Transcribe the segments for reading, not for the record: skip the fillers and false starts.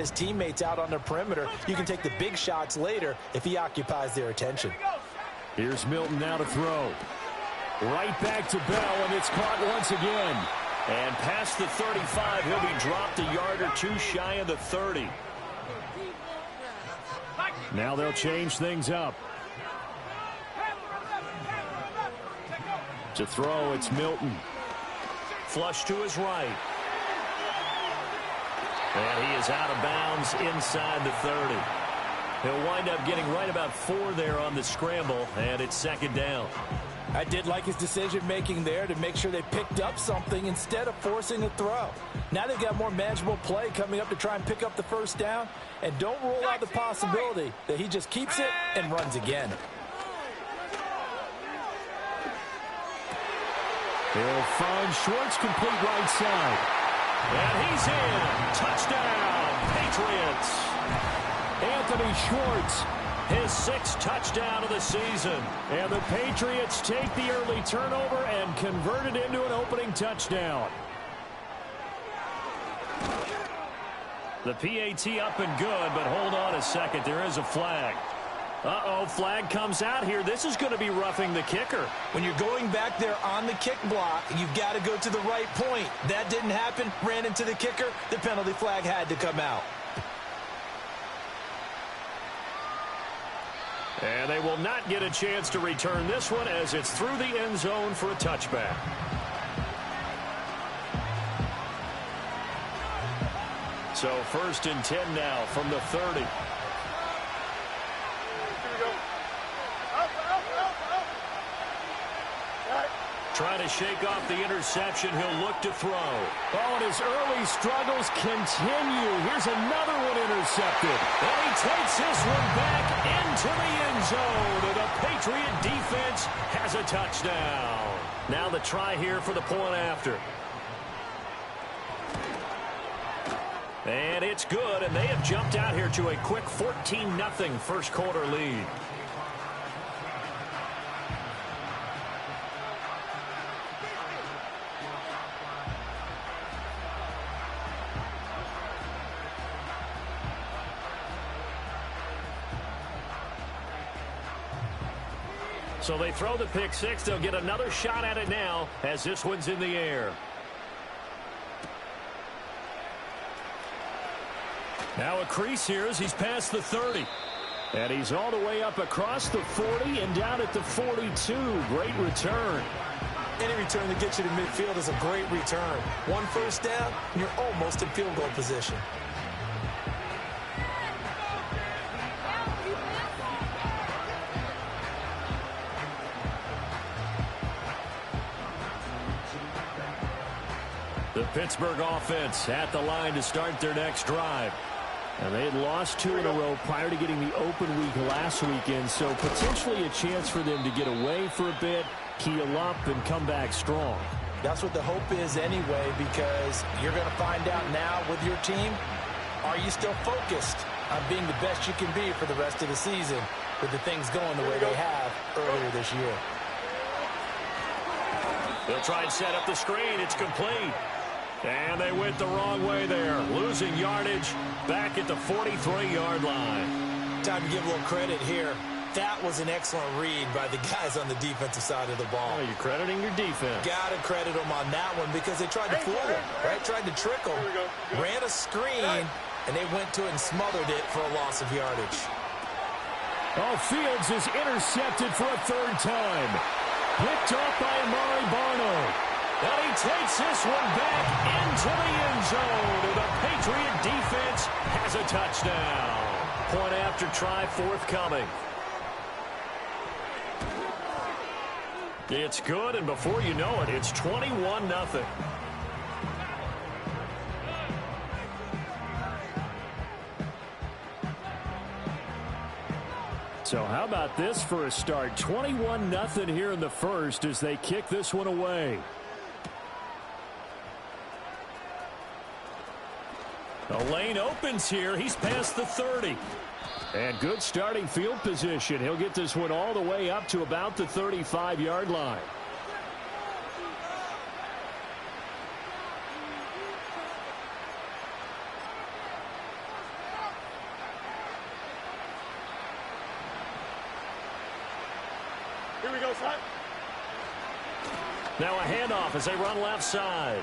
got his teammates out on the perimeter. You can take the big shots later if he occupies their attention. Here's Milton now to throw. Right back to Bell, and it's caught once again. And past the 35, he'll be dropped a yard or two shy of the 30. Now they'll change things up. To throw, it's Milton. Flush to his right. And he is out of bounds inside the 30. He'll wind up getting right about 4 there on the scramble, and it's second down. I did like his decision-making there to make sure they picked up something instead of forcing a throw. Now they've got more manageable play coming up to try and pick up the first down, and don't rule out the possibility that he just keeps it and runs again. He'll find Schwartz complete right side. And he's in. Touchdown, Patriots. Anthony Schwartz, his 6th touchdown of the season. And the Patriots take the early turnover and convert it into an opening touchdown. The PAT up and good, but hold on a second. There is a flag. Uh-oh, flag comes out here. This is going to be roughing the kicker. When you're going back there on the kick block, you've got to go to the right point. That didn't happen. Ran into the kicker. The penalty flag had to come out. And they will not get a chance to return this one as it's through the end zone for a touchback. So 1st and 10 now from the 30. Trying to shake off the interception. He'll look to throw. Oh, and his early struggles continue. Here's another one intercepted. And he takes this one back into the end zone. And the Patriot defense has a touchdown. Now the try here for the point after. And it's good, and they have jumped out here to a quick 14-0 first quarter lead. So they throw the pick six. They'll get another shot at it now as this one's in the air. Now a crease here as he's past the 30. And he's all the way up across the 40 and down at the 42. Great return. Any return that gets you to midfield is a great return. 1 first down, and you're almost in field goal position. The Pittsburgh offense at the line to start their next drive. And they had lost 2 in a row prior to getting the open week last weekend, so potentially a chance for them to get away for a bit, heal up, and come back strong. That's what the hope is anyway, because you're going to find out now with your team, are you still focused on being the best you can be for the rest of the season with the things going the way they have earlier this year? They'll try and set up the screen. It's complete. And they went the wrong way there, losing yardage back at the 43-yard line. Time to give a little credit here. That was an excellent read by the guys on the defensive side of the ball. Oh, you're crediting your defense. Got to credit them on that one because they tried to fool them, right? Tried to trick them, ran a screen, and they went to it and smothered it for a loss of yardage. Oh, Fields is intercepted for a 3rd time. Picked off by Amari Barno. And he takes this one back into the end zone. And the Patriot defense has a touchdown. Point after try forthcoming. It's good, and before you know it, it's 21-0. So how about this for a start? 21-0 here in the first as they kick this one away. The lane opens here. He's past the 30. And good starting field position. He'll get this one all the way up to about the 35-yard line. Here we go, son. Now a handoff as they run left side.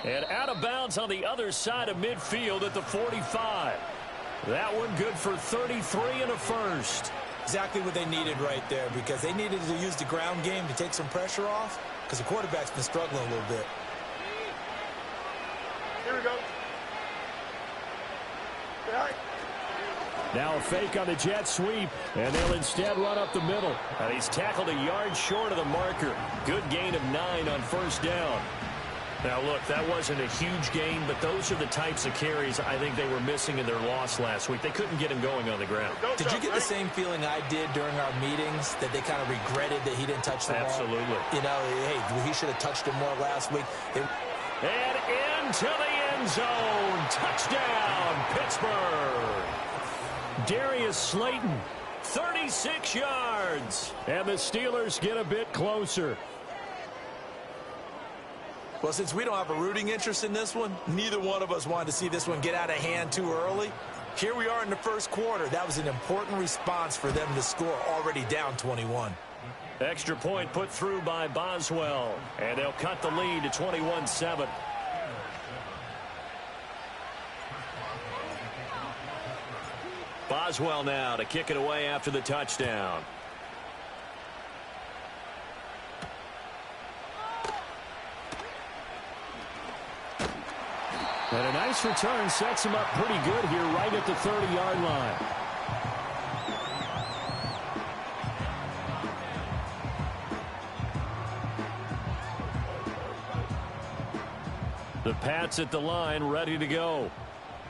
And out of bounds on the other side of midfield at the 45. That one good for 33 and a first. Exactly what they needed right there, because they needed to use the ground game to take some pressure off, because the quarterback's been struggling a little bit. Here we go. All right. Now a fake on the jet sweep, and they'll instead run up the middle. And he's tackled a yard short of the marker. Good gain of 9 on first down. Now, look, that wasn't a huge gain, but those are the types of carries I think they were missing in their loss last week. They couldn't get him going on the ground. Did you get the same feeling I did during our meetings, that they kind of regretted that he didn't touch the ball? Absolutely. You know, hey, he should have touched it more last week. And into the end zone. Touchdown, Pittsburgh. Darius Slayton, 36 yards. And the Steelers get a bit closer. Well, since we don't have a rooting interest in this one, neither one of us wanted to see this one get out of hand too early. Here we are in the first quarter. That was an important response for them to score, already down 21. Extra point put through by Boswell. And they'll cut the lead to 21-7. Boswell now to kick it away after the touchdown. And a nice return sets him up pretty good here right at the 30-yard line. The Pats at the line ready to go.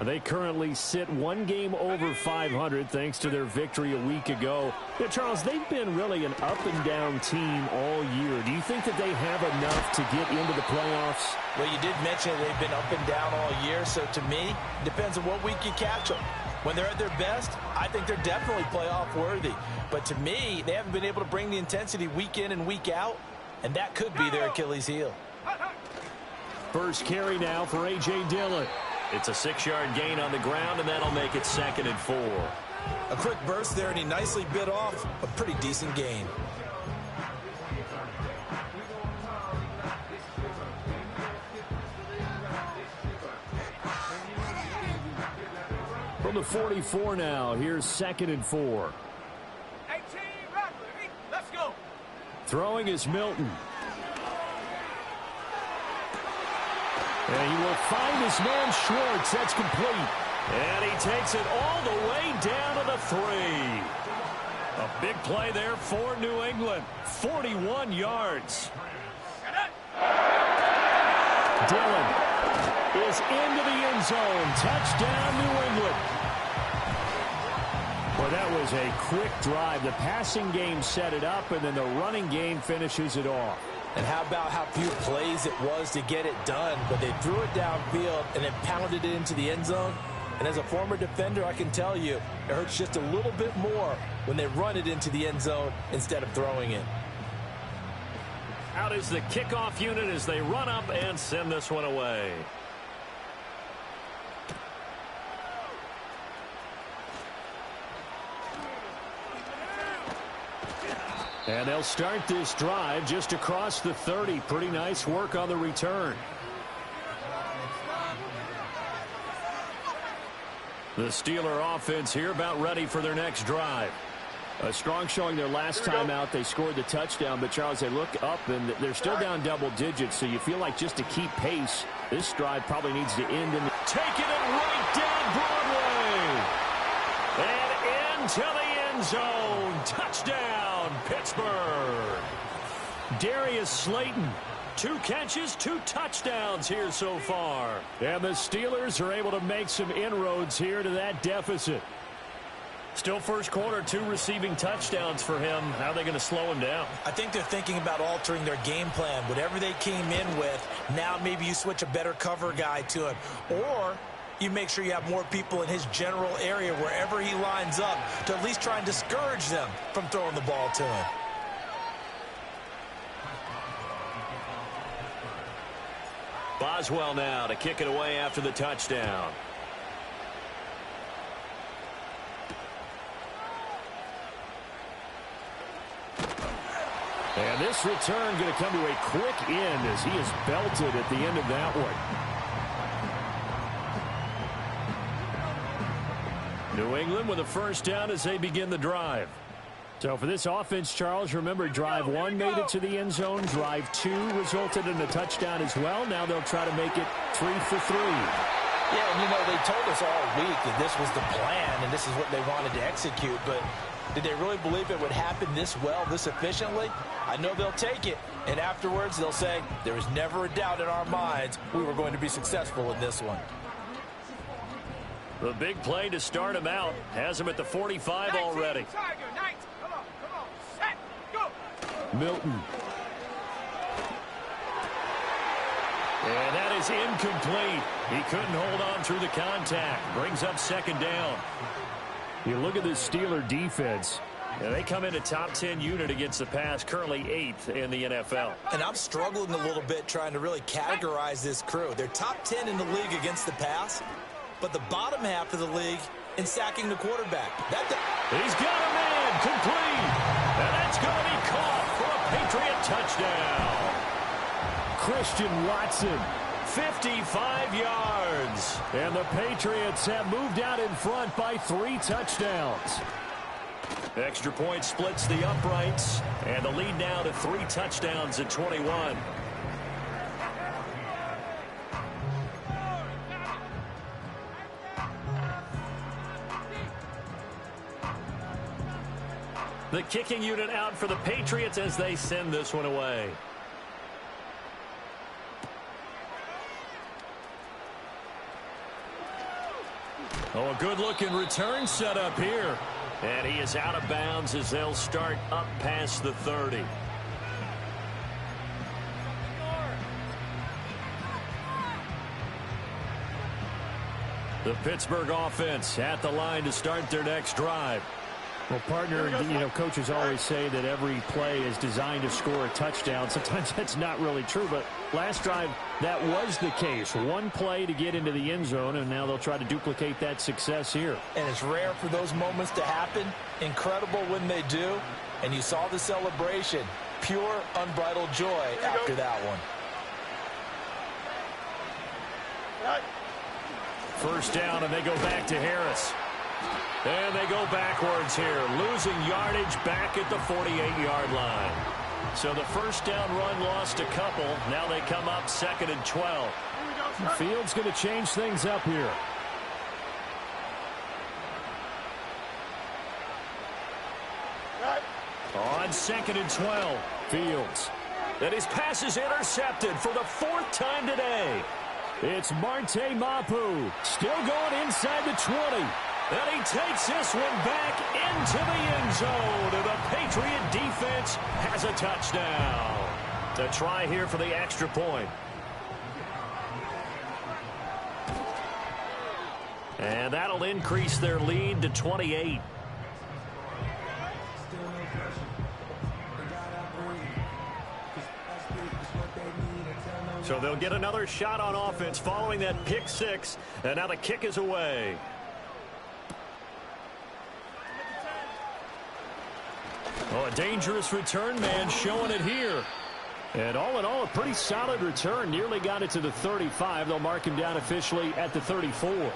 They currently sit one game over 500 thanks to their victory a week ago. Yeah, Charles, they've been really an up-and-down team all year. Do you think that they have enough to get into the playoffs? Well, you did mention they've been up and down all year, so to me, it depends on what week you catch them. When they're at their best, I think they're definitely playoff worthy. But to me, they haven't been able to bring the intensity week in and week out, and that could be their Achilles heel. First carry now for A.J. Dillon. It's a 6-yard gain on the ground, and that'll make it 2nd and 4. A quick burst there, and he nicely bit off a pretty decent gain. From the 44 now, here's 2nd and 4. Let's go. Throwing is Milton. And he will find his man Schwartz. That's complete. And he takes it all the way down to the 3. A big play there for New England. 41 yards. Dillon is into the end zone. Touchdown, New England. Well, that was a quick drive. The passing game set it up, and then the running game finishes it off. And how about how few plays it was to get it done, but they threw it downfield and then pounded it into the end zone. And as a former defender, I can tell you, it hurts just a little bit more when they run it into the end zone instead of throwing it. Out is the kickoff unit as they run up and send this one away. And they'll start this drive just across the 30. Pretty nice work on the return. The Steeler offense here about ready for their next drive. A strong showing their last time out. They scored the touchdown, but Charles, they look up and they're still down double digits, so you feel like just to keep pace, this drive probably needs to end in the... Taking it right down Broadway. And into the end zone. Touchdown, Pittsburgh. Darius Slayton. 2 catches, 2 touchdowns here so far. And the Steelers are able to make some inroads here to that deficit. Still first quarter, 2 receiving touchdowns for him. How are they going to slow him down? I think they're thinking about altering their game plan. Whatever they came in with, now maybe you switch a better cover guy to him. Or you make sure you have more people in his general area wherever he lines up to at least try and discourage them from throwing the ball to him. Boswell now to kick it away after the touchdown. And this return going to come to a quick end as he is belted at the end of that one. New England with a first down as they begin the drive. So for this offense, Charles, remember drive 1 made it to the end zone. Drive 2 resulted in a touchdown as well. Now they'll try to make it 3 for 3. Yeah, and you know, they told us all week that this was the plan and this is what they wanted to execute, but did they really believe it would happen this well, this efficiently? I know they'll take it, and afterwards they'll say, there was never a doubt in our minds we were going to be successful in this one. The big play to start him out has him at the 45 already. Milton. And that is incomplete. He couldn't hold on through the contact. Brings up second down. You look at this Steeler defense. And they come in a top 10 unit against the pass, currently 8th in the NFL. And I'm struggling a little bit trying to really categorize this crew. They're top 10 in the league against the pass, but the bottom half of the league in sacking the quarterback. He's got a man complete. And that's going to be caught for a Patriot touchdown. Christian Watson, 55 yards. And the Patriots have moved out in front by 3 touchdowns. Extra point splits the uprights, and the lead now to 3 touchdowns at 21. The kicking unit out for the Patriots as they send this one away. Oh, a good-looking return set up here. And he is out of bounds as they'll start up past the 30. The Pittsburgh offense at the line to start their next drive. Well, partner, you know, coaches always say that every play is designed to score a touchdown. Sometimes that's not really true, but last drive, that was the case. One play to get into the end zone, and now they'll try to duplicate that success here. And it's rare for those moments to happen. Incredible when they do. And you saw the celebration. Pure, unbridled joy after that one. First down, and they go back to Harris. And they go backwards here, losing yardage back at the 48-yard line. So the first down run lost a couple. Now they come up 2nd and 12. Fields going to change things up here. On 2nd and 12, Fields. And his pass is intercepted for the 4th time today. It's Marte Mapu, still going inside the 20. And he takes this one back into the end zone. And the Patriot defense has a touchdown. To try here for the extra point. And that'll increase their lead to 28. So they'll get another shot on offense following that pick 6. And now the kick is away. Oh, a dangerous return man showing it here. And all in all, a pretty solid return. Nearly got it to the 35. They'll mark him down officially at the 34.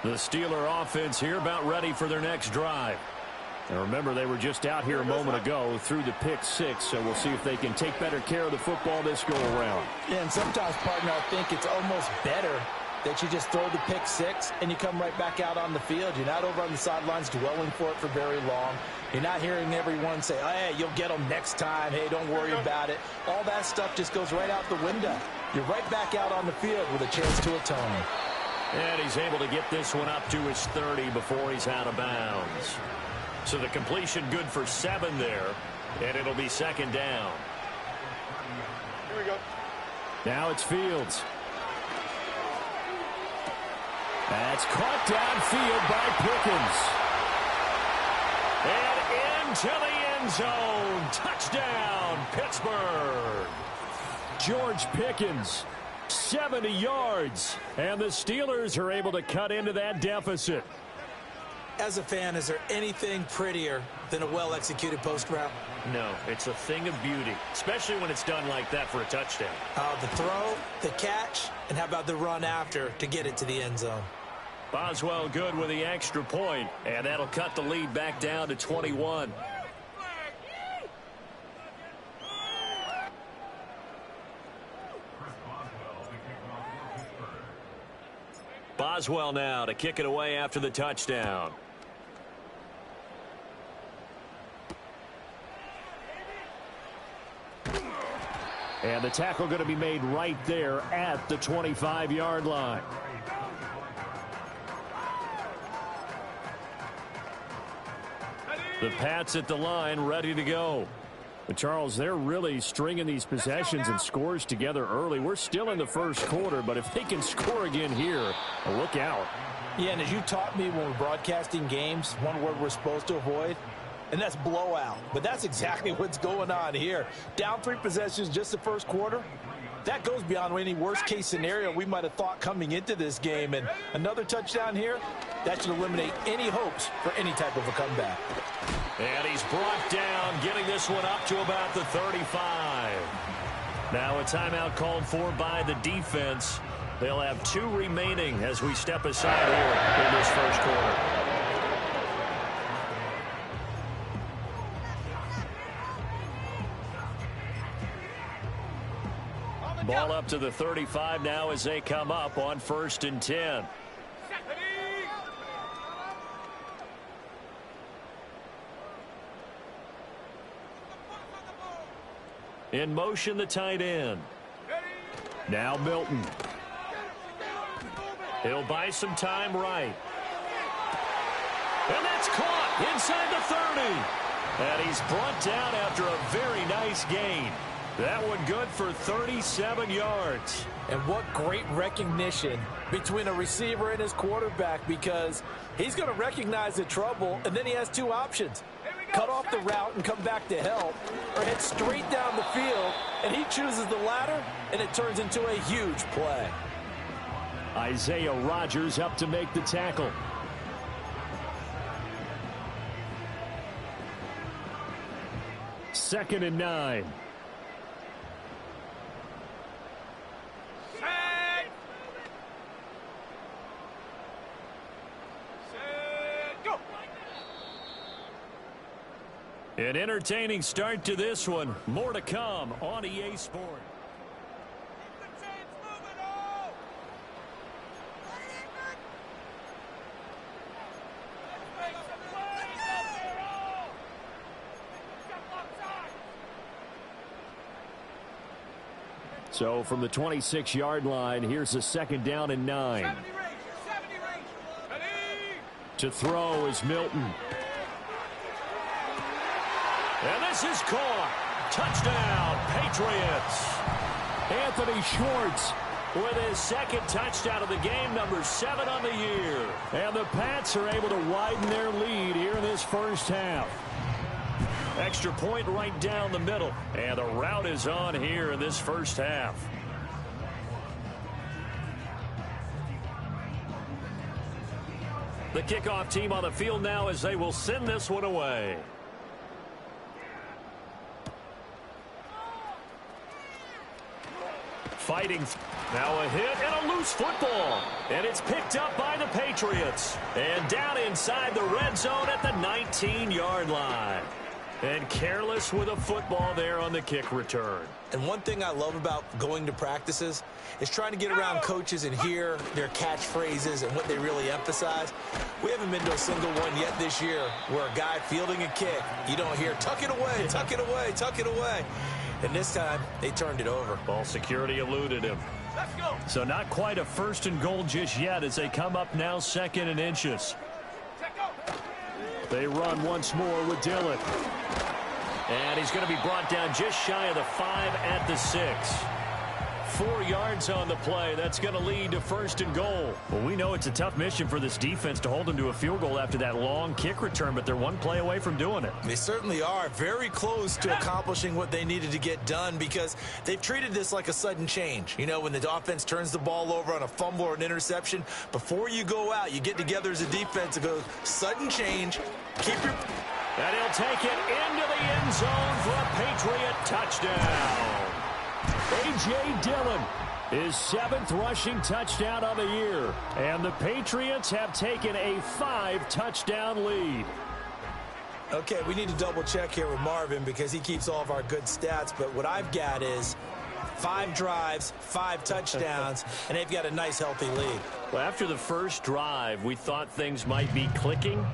The Steeler offense here about ready for their next drive. And remember, they were just out here a moment ago through the pick 6, so we'll see if they can take better care of the football this go-around. Yeah, and sometimes, partner, I think it's almost better that you just throw the pick 6 and you come right back out on the field. You're not over on the sidelines dwelling for it for very long. You're not hearing everyone say, oh, hey, you'll get them next time. Hey, don't worry about it. All that stuff just goes right out the window. You're right back out on the field with a chance to atone. And he's able to get this one up to his 30 before he's out of bounds. So the completion good for 7 there, and it'll be 2nd down. Here we go. Now it's Fields. That's caught downfield by Pickens. And into the end zone. Touchdown, Pittsburgh. George Pickens, 70 yards. And the Steelers are able to cut into that deficit. As a fan, is there anything prettier than a well-executed post route? No, it's a thing of beauty, especially when it's done like that for a touchdown. The throw, the catch, and how about the run after to get it to the end zone? Boswell good with the extra point, and that'll cut the lead back down to 21. Boswell now to kick it away after the touchdown. And the tackle going to be made right there at the 25-yard line. The Pats at the line, ready to go. But Charles, they're really stringing these possessions and scores together early. We're still in the first quarter, but if they can score again here, look out. Yeah, and as you taught me when we're broadcasting games, one word we're supposed to avoid, and that's blowout. But that's exactly what's going on here. Down 3 possessions just the first quarter. That goes beyond any worst-case scenario we might have thought coming into this game. And another touchdown here, that should eliminate any hopes for any type of a comeback. And he's brought down, getting this one up to about the 35. Now a timeout called for by the defense. They'll have 2 remaining as we step aside here in this first quarter. Ball up to the 35 now as they come up on 1st and 10. In motion, the tight end. Now Milton. He'll buy some time right. And that's caught inside the 30. And he's brought down after a very nice gain. That one good for 37 yards. And what great recognition between a receiver and his quarterback, because he's going to recognize the trouble, and then he has 2 options. Cut off the route and come back to help, or head straight down the field, and he chooses the latter, and it turns into a huge play. Isaiah Rodgers up to make the tackle. Second and 9. An entertaining start to this one. More to come on EA Sports. So from the 26-yard line, here's a 2nd down and 9. To throw is Milton. And this is caught. Touchdown, Patriots. Anthony Schwartz with his 2nd touchdown of the game, number 7 on the year. And the Pats are able to widen their lead here in this first half. Extra point right down the middle. And the route is on here in this first half. The kickoff team on the field now as they will send this one away. Fighting. Now a hit and a loose football. And it's picked up by the Patriots. And down inside the red zone at the 19-yard line. And careless with a football there on the kick return. And one thing I love about going to practices is trying to get around coaches and hear their catchphrases and what they really emphasize. We haven't been to a single one yet this year where a guy fielding a kick, you don't hear, tuck it away, tuck it away, tuck it away. And this time, they turned it over. Ball security eluded him. Let's go. So not quite a 1st and goal just yet as they come up now 2nd and inches. They run once more with Dillon. And he's going to be brought down just shy of the 5 at the 6. 4 yards on the play. That's going to lead to 1st and goal. Well, we know it's a tough mission for this defense to hold them to a field goal after that long kick return, but they're one play away from doing it. They certainly are very close to accomplishing what they needed to get done because they've treated this like a sudden change. You know, when the offense turns the ball over on a fumble or an interception, before you go out, you get together as a defense and go, sudden change, keep your... And he'll take it into the end zone for a Patriot touchdown. A.J. Dillon, his 7th rushing touchdown of the year. And the Patriots have taken a 5-touchdown lead. Okay, we need to double check here with Marvin because he keeps all of our good stats. But what I've got is 5 drives, 5 touchdowns, and they've got a nice, healthy lead. Well, after the first drive, we thought things might be clicking.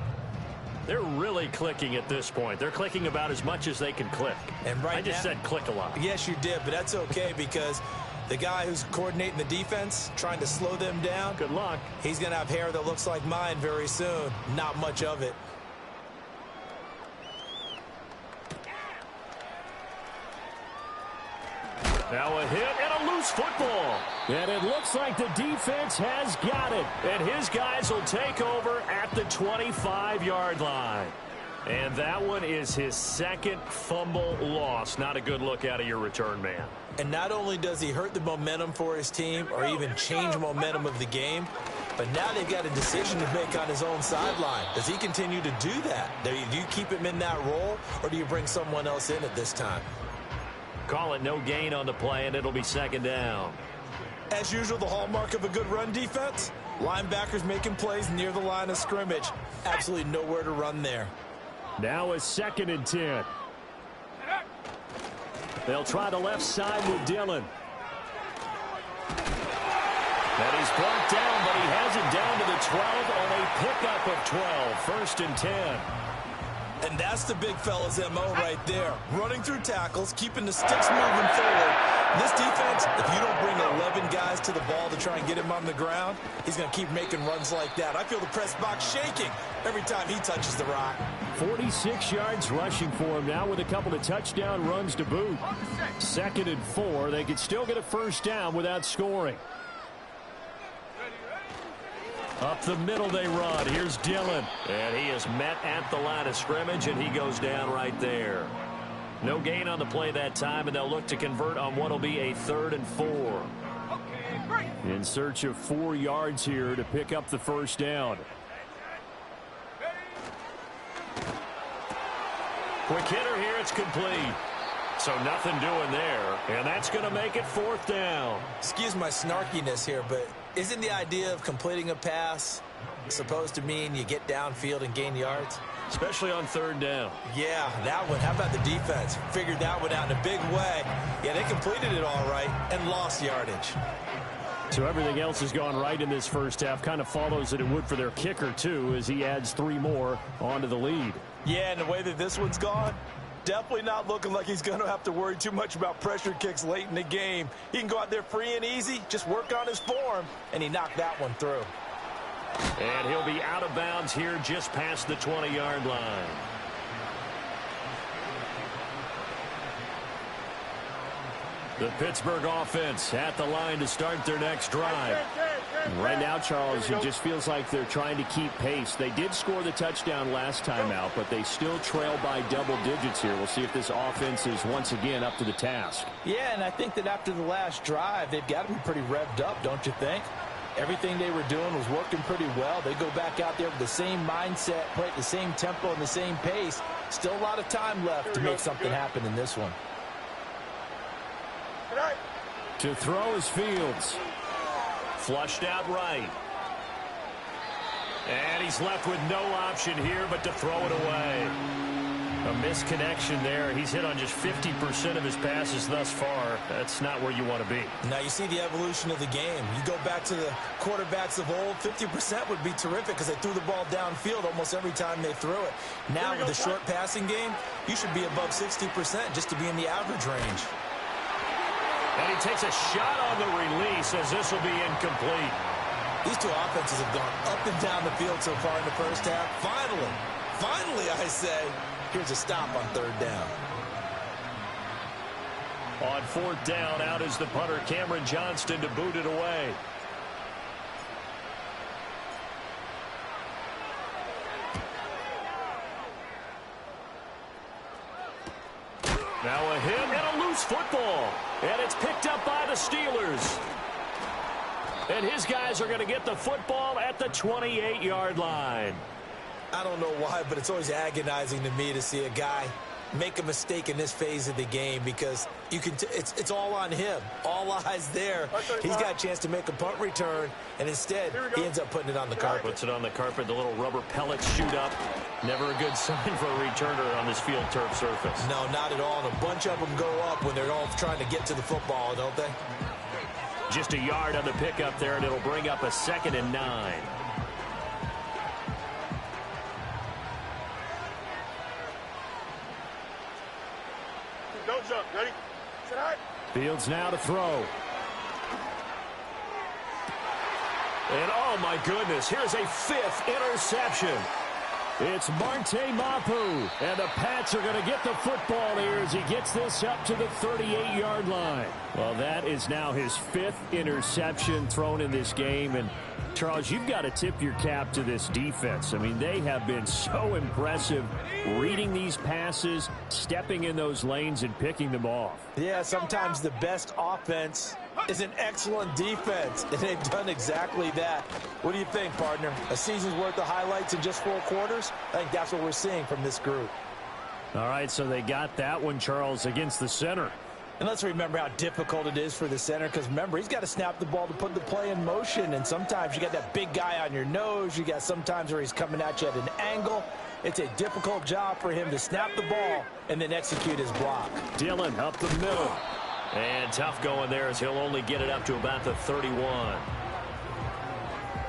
They're really clicking at this point. They're clicking about as much as they can click. And right I just said click a lot. Yes, you did, but that's okay because the guy who's coordinating the defense, trying to slow them down, good luck. He's going to have hair that looks like mine very soon. Not much of it. Now a hit and a loose football. And it looks like the defense has got it. And his guys will take over at the 25-yard line. And that one is his 2nd fumble loss. Not a good look out of your return man. And not only does he hurt the momentum for his team or even change momentum of the game, but now they've got a decision to make on his own sideline. Does he continue to do that? Do you keep him in that role, or do you bring someone else in at this time? Call it no gain on the play, and it'll be 2nd down. As usual, the hallmark of a good run defense, linebackers making plays near the line of scrimmage. Absolutely nowhere to run there. Now a 2nd and 10. They'll try the left side with Dillon. And he's brought down, but he has it down to the 12 on a pickup of 12. 1st and 10. And that's the big fella's MO right there. Running through tackles, keeping the sticks moving forward. This defense, if you don't bring 11 guys to the ball to try and get him on the ground, he's going to keep making runs like that. I feel the press box shaking every time he touches the rock. 46 yards rushing for him now with a couple of touchdown runs to boot. 2nd and 4. They could still get a 1st down without scoring. Up the middle they run. Here's Dillon. And he is met at the line of scrimmage, and he goes down right there. No gain on the play that time, and they'll look to convert on what will be a 3rd and 4. In search of 4 yards here to pick up the 1st down. Quick hitter here. It's complete. So nothing doing there. And that's going to make it 4th down. Excuse my snarkiness here, but isn't the idea of completing a pass supposed to mean you get downfield and gain yards? Especially on 3rd down. Yeah, that one. How about the defense? Figured that one out in a big way. Yeah, they completed it all right and lost yardage. So everything else has gone right in this first half. Kind of follows that it would for their kicker, too, as he adds 3 more onto the lead. Yeah, and the way that this one's gone, definitely not looking like he's going to have to worry too much about pressure kicks late in the game. He can go out there free and easy, just work on his form, and he knocked that one through. And he'll be out of bounds here just past the 20-yard line. The Pittsburgh offense at the line to start their next drive. Right now, Charles, it just feels like they're trying to keep pace. They did score the touchdown last time out, but they still trail by double digits here. We'll see if this offense is once again up to the task. Yeah, and I think that after the last drive, they've got to be pretty revved up, don't you think? Everything they were doing was working pretty well. They go back out there with the same mindset, play at the same tempo and the same pace. Still a lot of time left to make something happen in this one. To throw is Fields. Flushed out right. And he's left with no option here but to throw it away. A misconnection there. He's hit on just 50% of his passes thus far. That's not where you want to be. Now you see the evolution of the game. You go back to the quarterbacks of old, 50% would be terrific because they threw the ball downfield almost every time they threw it. Now with the short passing game, you should be above 60% just to be in the average range. And he takes a shot on the release as this will be incomplete. These two offenses have gone up and down the field so far in the first half. Finally, I say, here's a stop on 3rd down. On 4th down, out is the punter, Cameron Johnston, to boot it away. Now a hit and a loose football. And it's picked up by the Steelers. And his guys are going to get the football at the 28-yard line. I don't know why, but it's always agonizing to me to see a guy make a mistake in this phase of the game, because you can it's all on him. All eyes there. He's got a chance to make a punt return, and instead he ends up putting it on the carpet. Puts it on the carpet. The little rubber pellets shoot up. Never a good sign for a returner on this field turf surface. No, not at all. And a bunch of them go up when they're all trying to get to the football, don't they? Just a yard on the pickup there, and it'll bring up a 2nd and 9. Don't jump. Ready? Sit high. Fields now to throw. And oh my goodness, here's a 5th interception. It's Marte Mapu, and the Pats are going to get the football here as he gets this up to the 38-yard line. Well, that is now his 5th interception thrown in this game. And Charles, you've got to tip your cap to this defense. I mean, they have been so impressive reading these passes, stepping in those lanes, and picking them off. Yeah, sometimes the best offense is an excellent defense, and they've done exactly that. What do you think, partner? A season's worth of highlights in just 4 quarters? I think that's what we're seeing from this group. All right, so they got that one, Charles, against the center. And let's remember how difficult it is for the center, because remember, he's got to snap the ball to put the play in motion, and sometimes you got that big guy on your nose. You got sometimes where he's coming at you at an angle. It's a difficult job for him to snap the ball and then execute his block. Dillon up the middle. And tough going there as he'll only get it up to about the 31.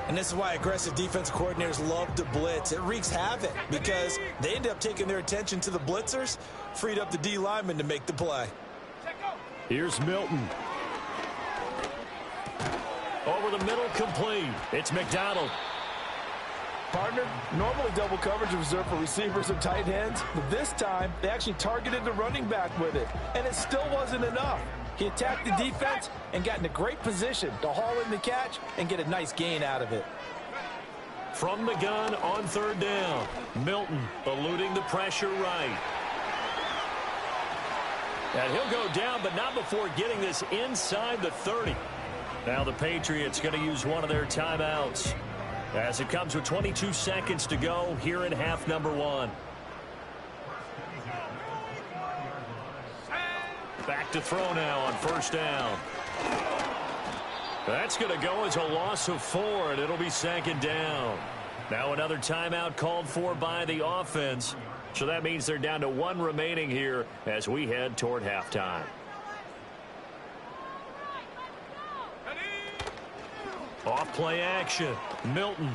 And this is why aggressive defense coordinators love to blitz. It wreaks havoc because they end up taking their attention to the blitzers, freed up the D lineman to make the play. Here's Milton. Over the middle, complete. It's McDonald. Partner, normally double coverage is reserved for receivers and tight ends, but this time they actually targeted the running back with it, and it still wasn't enough. He attacked the defense and got in a great position to haul in the catch and get a nice gain out of it. From the gun on 3rd down, Milton eluding the pressure right. And he'll go down, but not before getting this inside the 30. Now the Patriots going to use one of their timeouts, as it comes with 22 seconds to go here in half number 1. Back to throw now on 1st down. That's going to go as a loss of 4, and it'll be 2nd down. Now another timeout called for by the offense. So that means they're down to 1 remaining here as we head toward halftime. Off play action. Milton.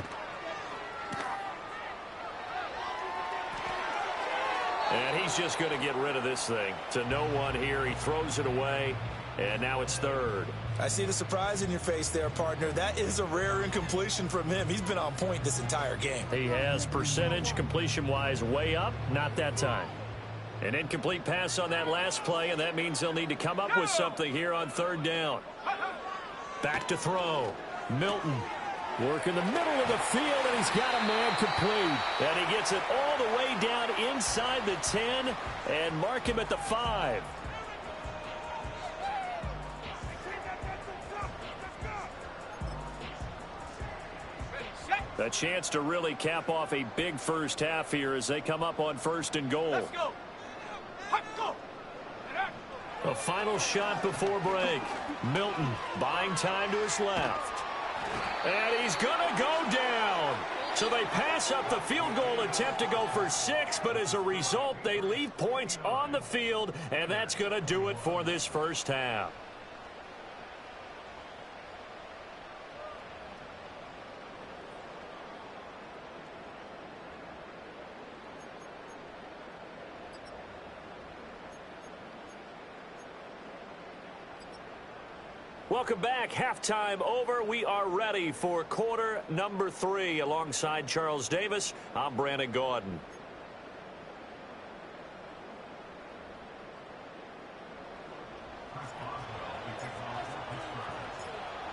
And he's just going to get rid of this thing. To no one here. He throws it away. And now it's 3rd. I see the surprise in your face there, partner. That is a rare incompletion from him. He's been on point this entire game. He has percentage completion-wise way up. Not that time. An incomplete pass on that last play, and that means they'll need to come up with something here on 3rd down. Back to throw. Milton. Work in the middle of the field, and he's got a man complete. And he gets it all the way down inside the 10 and mark him at the 5. A chance to really cap off a big first half here as they come up on 1st and goal. Let's go. A final shot before break. Milton buying time to his left. And he's going to go down. So they pass up the field goal attempt to go for 6, but as a result, they leave points on the field, and that's going to do it for this first half. Welcome back. Halftime over. We are ready for quarter number 3. Alongside Charles Davis, I'm Brandon Gaudin.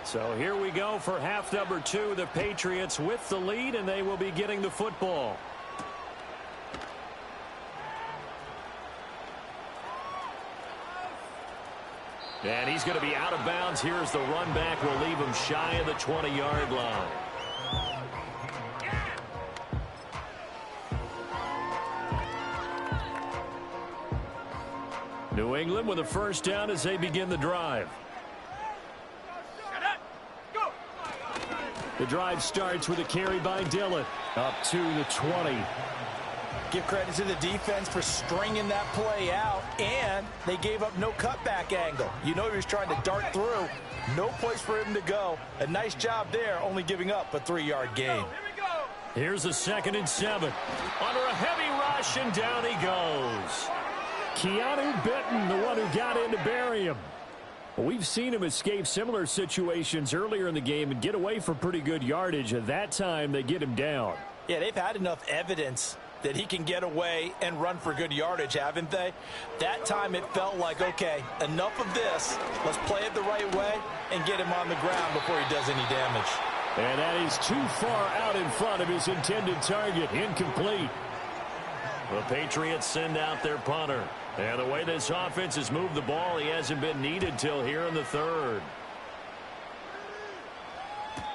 So here we go for half number 2. The Patriots with the lead, and they will be getting the football. And he's going to be out of bounds. Here's the run back. Will leave him shy of the 20-yard line. New England with a first down as they begin the drive. The drive starts with a carry by Dillon. Up to the 20. Give credit to the defense for stringing that play out, and they gave up no cutback angle. You know he was trying to dart through. No place for him to go. A nice job there, only giving up a 3-yard gain. Here's a 2nd and 7. Under a heavy rush, and down he goes. Keanu Benton, the one who got in to bury him. We've seen him escape similar situations earlier in the game and get away for pretty good yardage. At that time, they get him down. Yeah, they've had enough evidence that he can get away and run for good yardage, haven't they? That time it felt like, okay, enough of this. Let's play it the right way and get him on the ground before he does any damage. And that is too far out in front of his intended target. Incomplete. The Patriots send out their punter. And the way this offense has moved the ball, he hasn't been needed till here in the 3rd.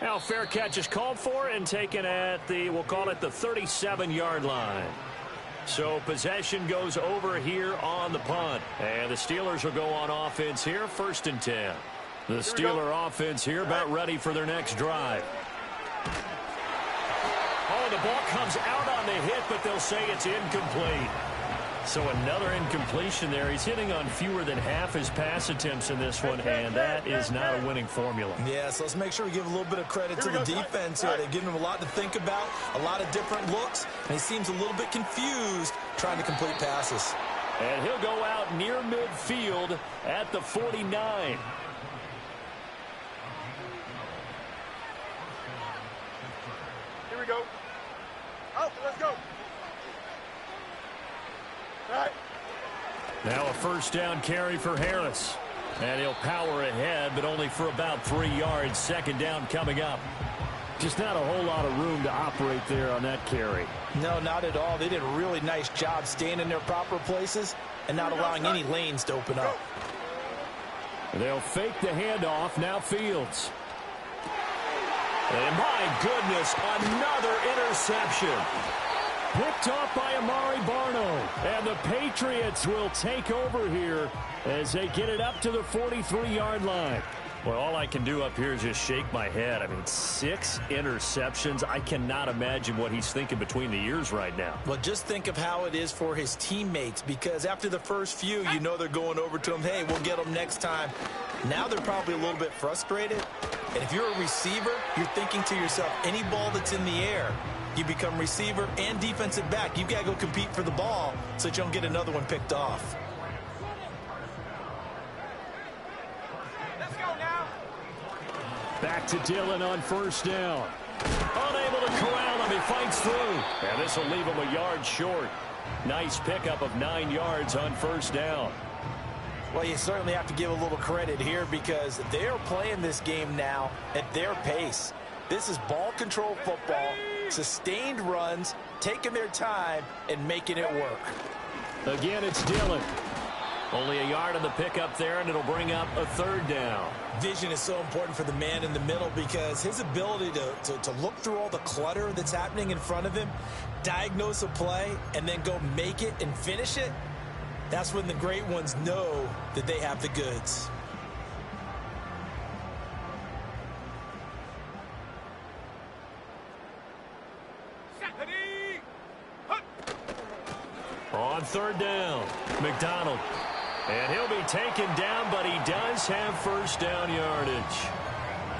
Now, fair catch is called for and taken at the, we'll call it the 37-yard line. So possession goes over here on the punt. And the Steelers will go on offense here, 1st and 10. The Steeler offense here about ready for their next drive. Oh, the ball comes out on the hit, but they'll say it's incomplete. So another incompletion there. He's hitting on fewer than half his pass attempts in this one, and that is not a winning formula. Yeah, so let's make sure we give a little bit of credit to the defense here. They've given him a lot to think about, a lot of different looks, and he seems a little bit confused trying to complete passes. And he'll go out near midfield at the 49. Here we go. Out, let's go. Now a first down carry for Harris. And he'll power ahead, but only for about 3 yards. 2nd down coming up. Just not a whole lot of room to operate there on that carry. No, not at all. They did a really nice job staying in their proper places and not allowing any lanes to open up. They'll fake the handoff. Now Fields. And my goodness, another interception. Picked off by Amari Barno. And the Patriots will take over here as they get it up to the 43-yard line. Well, all I can do up here is just shake my head. I mean, 6 interceptions. I cannot imagine what he's thinking between the ears right now. Well, just think of how it is for his teammates, because after the first few, you know they're going over to him, hey, we'll get them next time. Now they're probably a little bit frustrated. And if you're a receiver, you're thinking to yourself, any ball that's in the air, you become receiver and defensive back. You've got to go compete for the ball so that you don't get another one picked off. Let's go now. Back to Dillon on first down. Unable to corral him. He fights through. And this will leave him a yard short. Nice pickup of 9 yards on first down. Well, you certainly have to give a little credit here because they are playing this game now at their pace. This is ball control football, sustained runs, taking their time, and making it work. Again, it's Dillon. Only a yard on the pickup there, and it'll bring up a 3rd down. Vision is so important for the man in the middle because his ability to look through all the clutter that's happening in front of him, diagnose a play, and then go make it and finish it, that's when the great ones know that they have the goods. On 3rd down, McDonald. And he'll be taken down, but he does have first down yardage.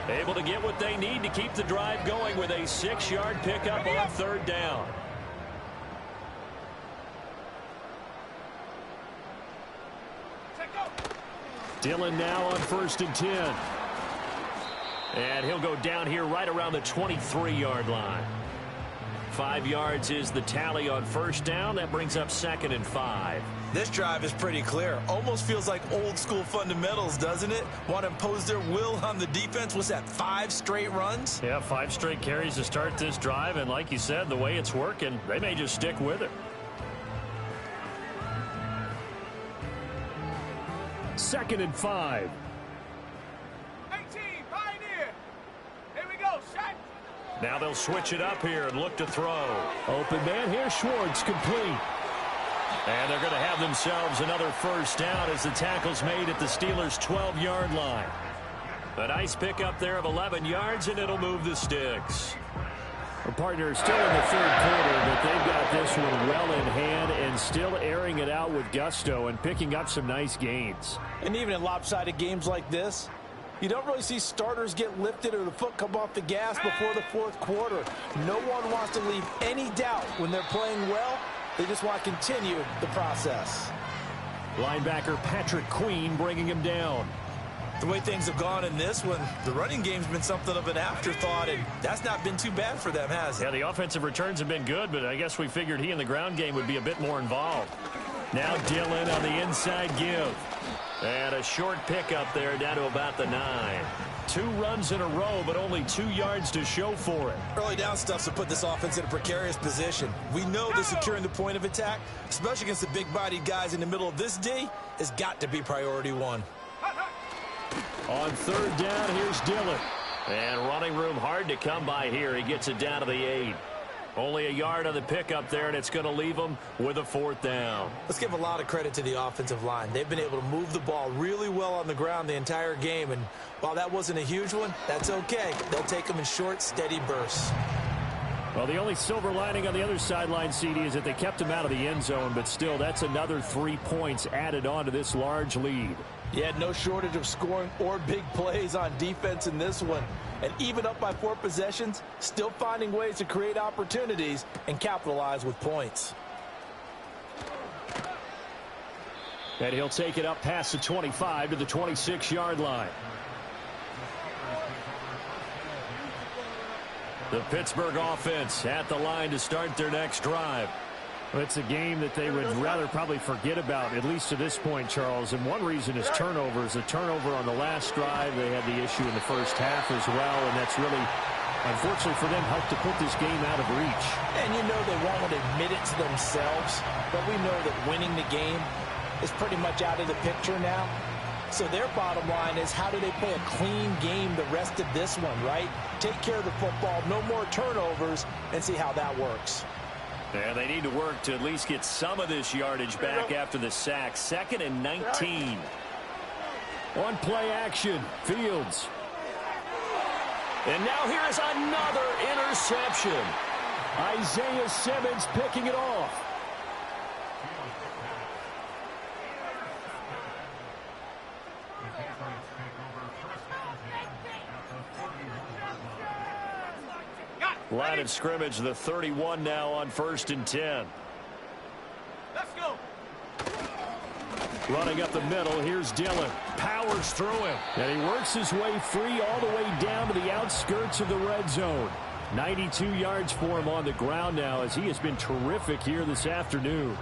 Able to get what they need to keep the drive going with a 6-yard pickup on 3rd down. Dillon now on 1st and 10. And he'll go down here right around the 23-yard line. 5 yards is the tally on first down. That brings up 2nd and 5. This drive is pretty clear. Almost feels like old school fundamentals, doesn't it? Want to impose their will on the defense. What's that, 5 straight runs? Yeah, 5 straight carries to start this drive. And like you said, the way it's working, they may just stick with it. 2nd and 5. 18, Pioneer. Here we go, shot. Now they'll switch it up here and look to throw. Open man here, Schwartz, complete. And they're going to have themselves another first down as the tackle's made at the Steelers' 12-yard line. A nice pickup there of 11 yards, and it'll move the sticks. The partner still in the 3rd quarter, but they've got this one well in hand and still airing it out with gusto and picking up some nice gains. And even in lopsided games like this, you don't really see starters get lifted or the foot come off the gas before the 4th quarter. No one wants to leave any doubt when they're playing well. They just want to continue the process. Linebacker Patrick Queen bringing him down. The way things have gone in this one, the running game's been something of an afterthought, and that's not been too bad for them, has it? Yeah, the offensive returns have been good, but I guess we figured he in the ground game would be a bit more involved. Now Dillon on the inside give. And a short pickup there down to about the 9. 2 runs in a row, but only 2 yards to show for it. Early down stuff to put this offense in a precarious position. We know that securing the point of attack, especially against the big-bodied guys in the middle of this D, has got to be priority 1. On 3rd down, here's Dillon. And running room hard to come by here. He gets it down to the 8. Only a yard on the pickup there, and it's going to leave them with a 4th down. Let's give a lot of credit to the offensive line. They've been able to move the ball really well on the ground the entire game, and while that wasn't a huge one, that's okay. They'll take them in short, steady bursts. Well, the only silver lining on the other sideline, CD, is that they kept him out of the end zone, but still, that's another 3 points added on to this large lead. Yeah, no shortage of scoring or big plays on defense in this one. And even up by 4 possessions, still finding ways to create opportunities and capitalize with points. And he'll take it up past the 25 to the 26-yard line. The Pittsburgh offense at the line to start their next drive. It's a game that they would rather probably forget about, at least to this point, Charles. And one reason is turnovers. A turnover on the last drive. They had the issue in the first half as well, and that's really, unfortunately for them, helped to put this game out of reach. And you know they won't admit it to themselves, but we know that winning the game is pretty much out of the picture now. So their bottom line is, how do they play a clean game the rest of this one, right? Take care of the football, no more turnovers, and see how that works. And they need to work to at least get some of this yardage back after the sack. 2nd and 19. On play action, Fields. And now here is another interception. Isaiah Simmons picking it off. Line of scrimmage, the 31 now on 1st and 10. Let's go. Running up the middle, here's Dillon. Powers through him. And he works his way free all the way down to the outskirts of the red zone. 92 yards for him on the ground now, as he has been terrific here this afternoon.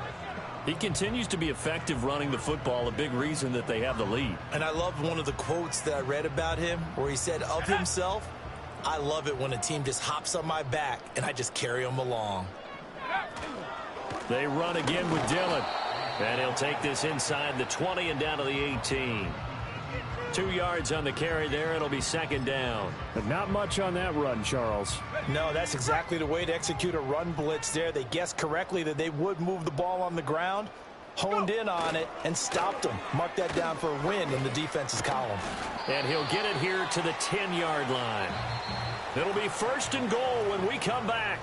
He continues to be effective running the football, a big reason that they have the lead. And I loved one of the quotes that I read about him where he said of himself, "I love it when a team just hops on my back and I just carry them along." They run again with Dillon. And he'll take this inside the 20 and down to the 18. 2 yards on the carry there. It'll be 2nd down. But not much on that run, Charles. No, that's exactly the way to execute a run blitz there. They guessed correctly that they would move the ball on the ground, honed in on it, and stopped them. Mark that down for a win in the defense's column. And he'll get it here to the 10-yard line. It'll be 1st and goal when we come back.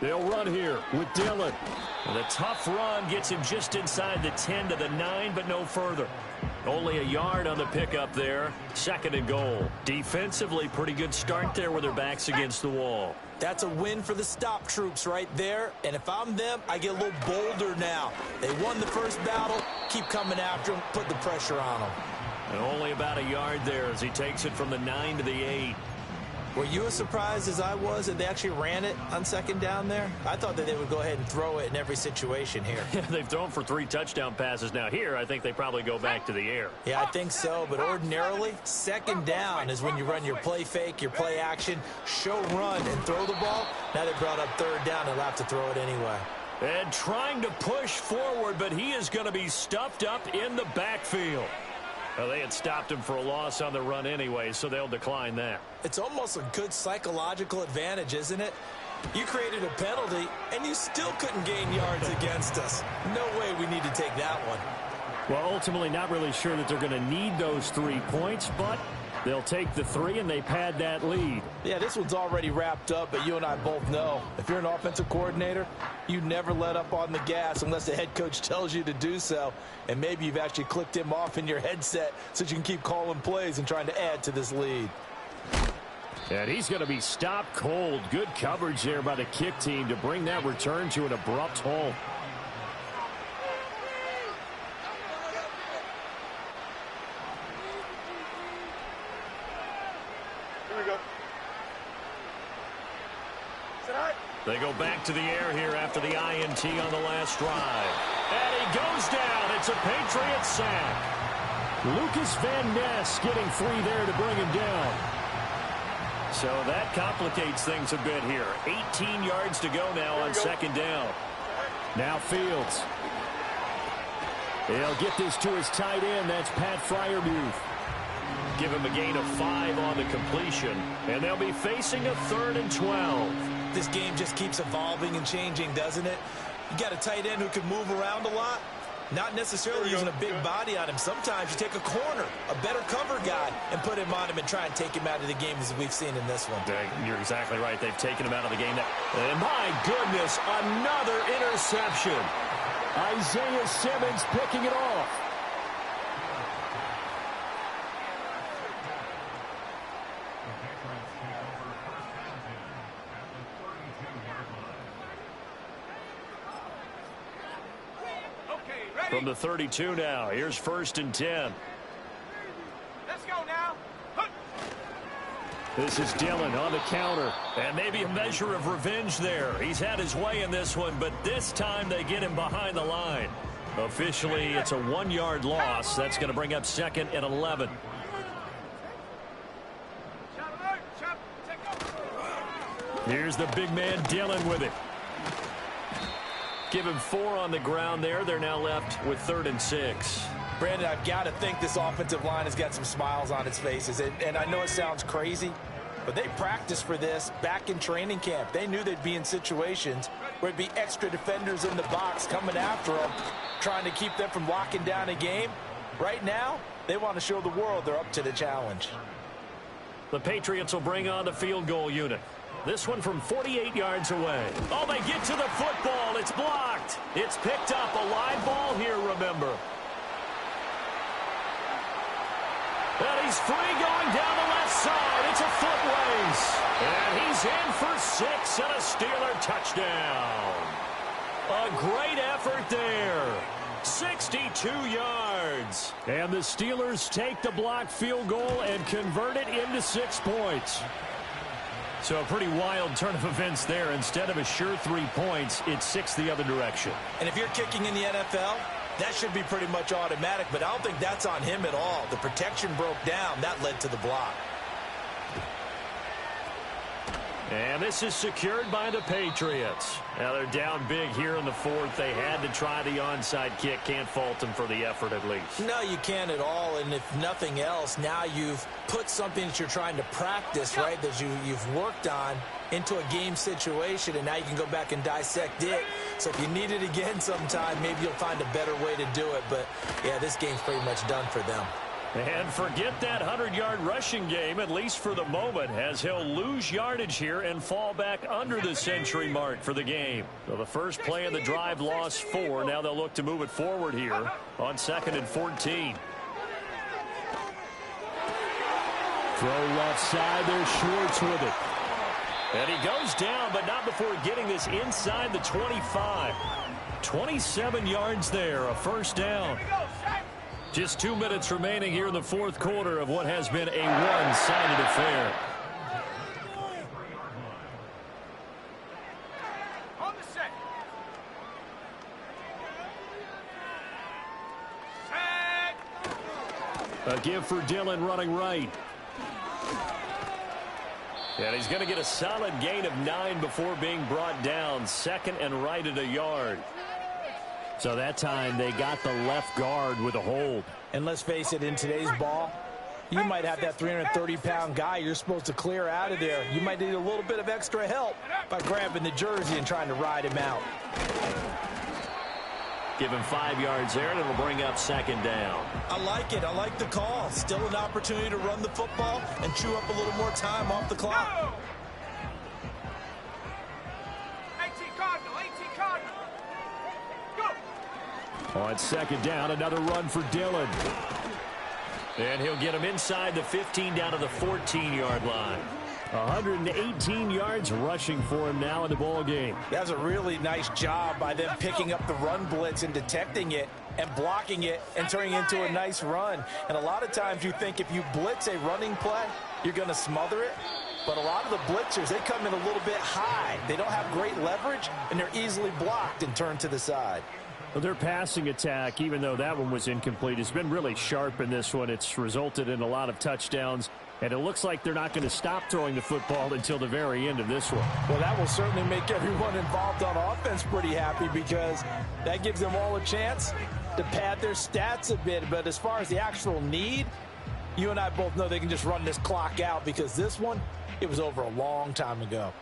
They'll run here with Dillon. The tough run gets him just inside the 10 to the 9, but no further. Only a yard on the pickup there. 2nd and goal. Defensively, pretty good start there with their backs against the wall. That's a win for the stop troops right there. And if I'm them, I get a little bolder now. They won the first battle. Keep coming after them. Put the pressure on them. And only about a yard there as he takes it from the 9 to the 8. Were you as surprised as I was that they actually ran it on 2nd down there? I thought that they would go ahead and throw it in every situation here. Yeah, they've thrown for 3 touchdown passes now. Here, I think they probably go back to the air. Yeah, I think so. But ordinarily, 2nd down is when you run your play fake, your play action, show run, and throw the ball. Now they brought up 3rd down. They'll have to throw it anyway. And trying to push forward, but he is going to be stuffed up in the backfield. Well, they had stopped him for a loss on the run anyway, so they'll decline that. It's almost a good psychological advantage, isn't it? You created a penalty, and you still couldn't gain yards against us. No way we need to take that one. Well, ultimately, not really sure that they're going to need those 3 points, but they'll take the 3, and they pad that lead. Yeah, this one's already wrapped up, but you and I both know if you're an offensive coordinator, you never let up on the gas unless the head coach tells you to do so. And maybe you've actually clicked him off in your headset so you can keep calling plays and trying to add to this lead. And he's going to be stopped cold. Good coverage there by the kick team to bring that return to an abrupt halt. Here we go. They go back to the air here after the INT on the last drive. And he goes down. It's a Patriot sack. Lucas Van Ness getting free there to bring him down. So that complicates things a bit here. 18 yards to go now on 2nd down. Now Fields. He'll get this to his tight end. That's Pat Fryermuth. Give him a gain of 5 on the completion. And they'll be facing a 3rd and 12. This game just keeps evolving and changing, doesn't it? You got a tight end who can move around a lot. Not necessarily using a big body on him. Sometimes you take a corner, a better cover guy, and put him on him and try and take him out of the game as we've seen in this one. You're exactly right. They've taken him out of the game. And my goodness, another interception. Isaiah Simmons picking it off. From the 32 now, here's 1st and 10. Let's go now. This is Dillon on the counter. And maybe a measure of revenge there. He's had his way in this one, but this time they get him behind the line. Officially, it's a 1-yard loss. That's going to bring up 2nd and 11. Here's the big man Dillon with it. Give him 4 on the ground there. They're now left with 3rd and 6. Brandon, I've got to think this offensive line has got some smiles on its faces. And I know it sounds crazy, but they practiced for this back in training camp. They knew they'd be in situations where it'd be extra defenders in the box coming after them, trying to keep them from locking down a game. Right now, they want to show the world they're up to the challenge. The Patriots will bring on the field goal unit. This one from 48 yards away. Oh, they get to the football. It's blocked. It's picked up. A live ball here, remember. And he's free going down the left side. It's a foot race. And he's in for 6 and a Steeler touchdown. A great effort there. 62 yards. And the Steelers take the blocked field goal and convert it into 6 points. So a pretty wild turn of events there. Instead of a sure 3 points, it's 6 the other direction. And if you're kicking in the NFL, that should be pretty much automatic, but I don't think that's on him at all. The protection broke down. That led to the block. And this is secured by the Patriots. Now they're down big here in the 4th. They had to try the onside kick. Can't fault them for the effort at least. No, you can't at all. And if nothing else, now you've put something that you're trying to practice, right, that you've worked on into a game situation, and now you can go back and dissect it. So if you need it again sometime, maybe you'll find a better way to do it. But, yeah, this game's pretty much done for them. And forget that 100-yard rushing game, at least for the moment, as he'll lose yardage here and fall back under the century mark for the game. So the first play of the drive lost 4. Now they'll look to move it forward here on 2nd and 14. Throw left side. There's Schwartz with it. And he goes down, but not before getting this inside the 25. 27 yards there, a first down. Just 2 minutes remaining here in the fourth quarter of what has been a one-sided affair. A give for Dillon running right. And he's going to get a solid gain of 9 before being brought down. Second and right at a yard. So that time they got the left guard with a hold. And let's face it, in today's ball, you might have that 330-pound guy you're supposed to clear out of there. You might need a little bit of extra help by grabbing the jersey and trying to ride him out. Give him 5 yards there, and it'll bring up second down. I like it. I like the call. Still an opportunity to run the football and chew up a little more time off the clock. 18 Cardinal, 18 Cardinal. Go. On second down, another run for Dillon. And he'll get him inside the 15 down to the 14-yard line. 118 yards rushing for him now in the ball game. That's a really nice job by them picking up the run blitz and detecting it and blocking it and turning it into a nice run. And a lot of times you think if you blitz a running play, you're going to smother it. But a lot of the blitzers, they come in a little bit high. They don't have great leverage, and they're easily blocked and turned to the side. Well, their passing attack, even though that one was incomplete, has been really sharp in this one. It's resulted in a lot of touchdowns. And it looks like they're not going to stop throwing the football until the very end of this one. Well, that will certainly make everyone involved on offense pretty happy because that gives them all a chance to pad their stats a bit. But as far as the actual need, you and I both know they can just run this clock out because this one, it was over a long time ago.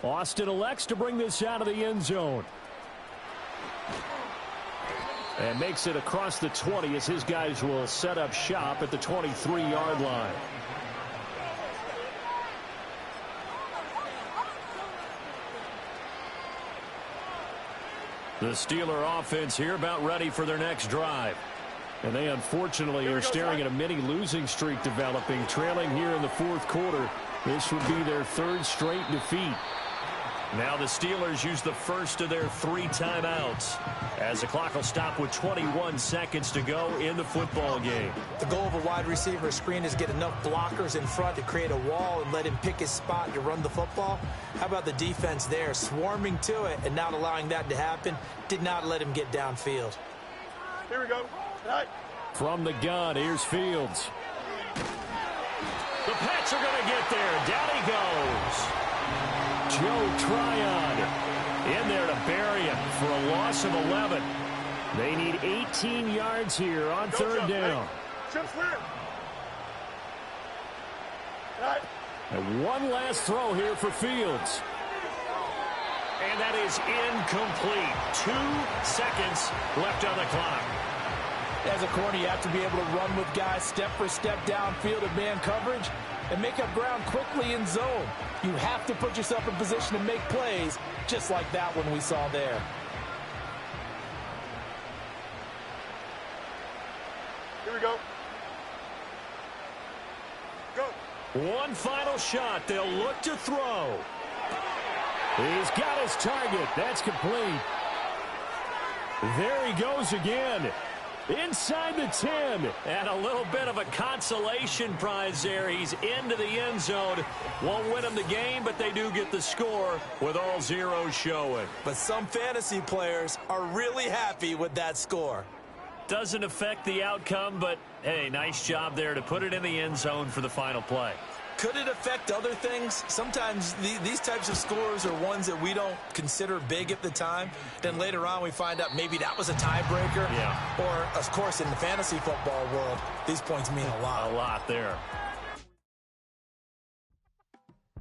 Austin elects to bring this out of the end zone. And makes it across the 20 as his guys will set up shop at the 23-yard line. The Steeler offense here about ready for their next drive. And they unfortunately are staring at a mini losing streak developing, trailing here in the fourth quarter. This would be their third straight defeat. Now the Steelers use the first of their 3 timeouts as the clock will stop with 21 seconds to go in the football game. The goal of a wide receiver screen is get enough blockers in front to create a wall and let him pick his spot to run the football. How about the defense there, swarming to it and not allowing that to happen? Did not let him get downfield. Here we go. Right. From the gun, here's Fields. The Pats are going to get there. Down he goes. Joe Tryon in there to bury him for a loss of 11. They need 18 yards here on third down. Right. And one last throw here for Fields. And that is incomplete. 2 seconds left on the clock. As a corner, you have to be able to run with guys step for step downfield in man coverage and make up ground quickly in zone. You have to put yourself in position to make plays, just like that one we saw there. Here we go. Go. One final shot. They'll look to throw. He's got his target. That's complete. There he goes again. Inside the 10. And a little bit of a consolation prize there. He's into the end zone. Won't win them the game, but they do get the score with all zeros showing. But some fantasy players are really happy with that score. Doesn't affect the outcome, but, hey, nice job there to put it in the end zone for the final play. Could it affect other things? Sometimes these types of scores are ones that we don't consider big at the time. Then later on we find out maybe that was a tiebreaker. Yeah. Or, of course, in the fantasy football world, these points mean a lot. A lot there.